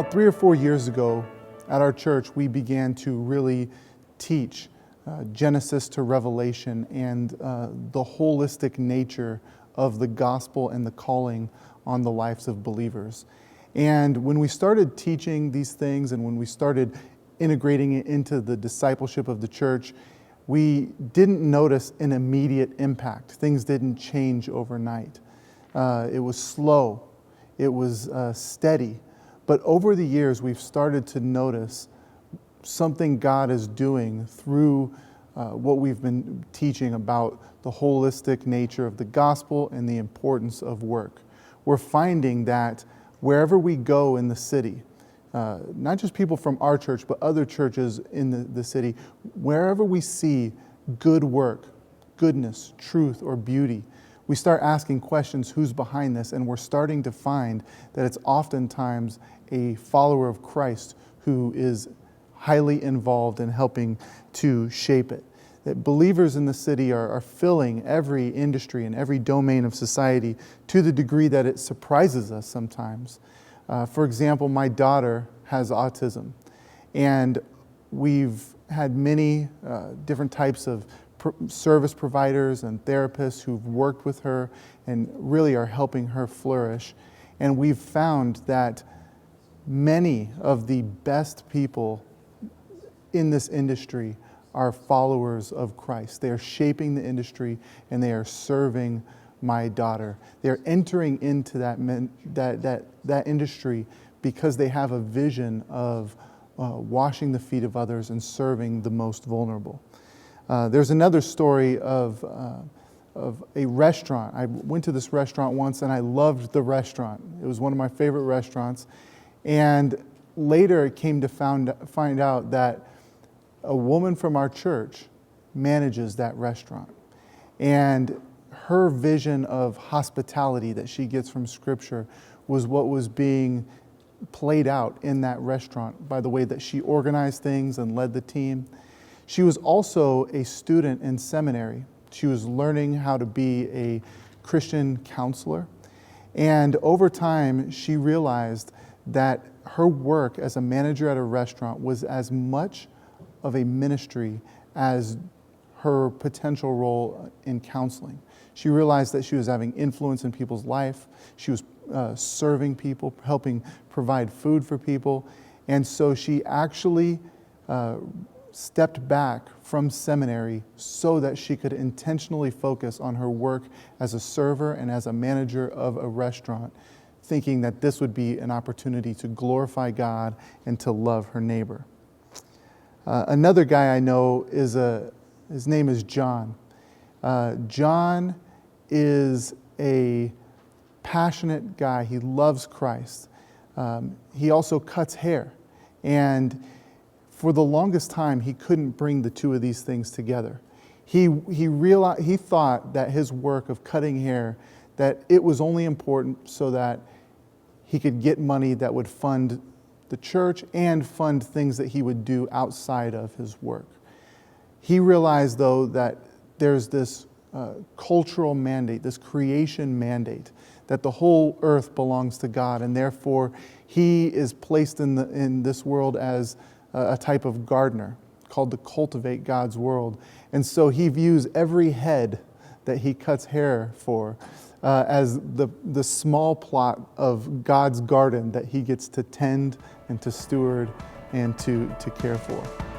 About 3 or 4 years ago at our church, we began to really teach Genesis to Revelation and the holistic nature of the gospel and the calling on the lives of believers. And when we started teaching these things and when we started integrating it into the discipleship of the church, we didn't notice an immediate impact. Things didn't change overnight. It was slow. It was steady. But over the years, we've started to notice something God is doing through what we've been teaching about the holistic nature of the gospel and the importance of work. We're finding that wherever we go in the city, not just people from our church, but other churches in the city, wherever we see good work, goodness, truth, or beauty, we start asking questions, who's behind this? And we're starting to find that it's oftentimes a follower of Christ who is highly involved in helping to shape it. That believers in the city are filling every industry and every domain of society to the degree that it surprises us sometimes. For example, my daughter has autism, and we've had many different types of service providers and therapists who've worked with her and really are helping her flourish. And we've found that many of the best people in this industry are followers of Christ. They are shaping the industry and they are serving my daughter. They're entering into that industry because they have a vision of washing the feet of others and serving the most vulnerable. There's another story of a restaurant. I went to this restaurant once and I loved the restaurant. It was one of my favorite restaurants. And later it came to find out that a woman from our church manages that restaurant. And her vision of hospitality that she gets from Scripture was what was being played out in that restaurant by the way that she organized things and led the team. She was also a student in seminary. She was learning how to be a Christian counselor. And over time, she realized that her work as a manager at a restaurant was as much of a ministry as her potential role in counseling. She realized that she was having influence in people's life. She was serving people, helping provide food for people. And so she actually stepped back from seminary so that she could intentionally focus on her work as a server and as a manager of a restaurant, thinking that this would be an opportunity to glorify God and to love her neighbor. Another guy I know his name is John. John is a passionate guy. He loves Christ. He also cuts hair. And for the longest time, he couldn't bring the two of these things together. He thought that his work of cutting hair, that it was only important so that he could get money that would fund the church and fund things that he would do outside of his work. He realized, though, that there's this cultural mandate, this creation mandate, that the whole earth belongs to God, and therefore he is placed in this world as a type of gardener called to cultivate God's world. And so he views every head that he cuts hair for as the small plot of God's garden that he gets to tend and to steward and to care for.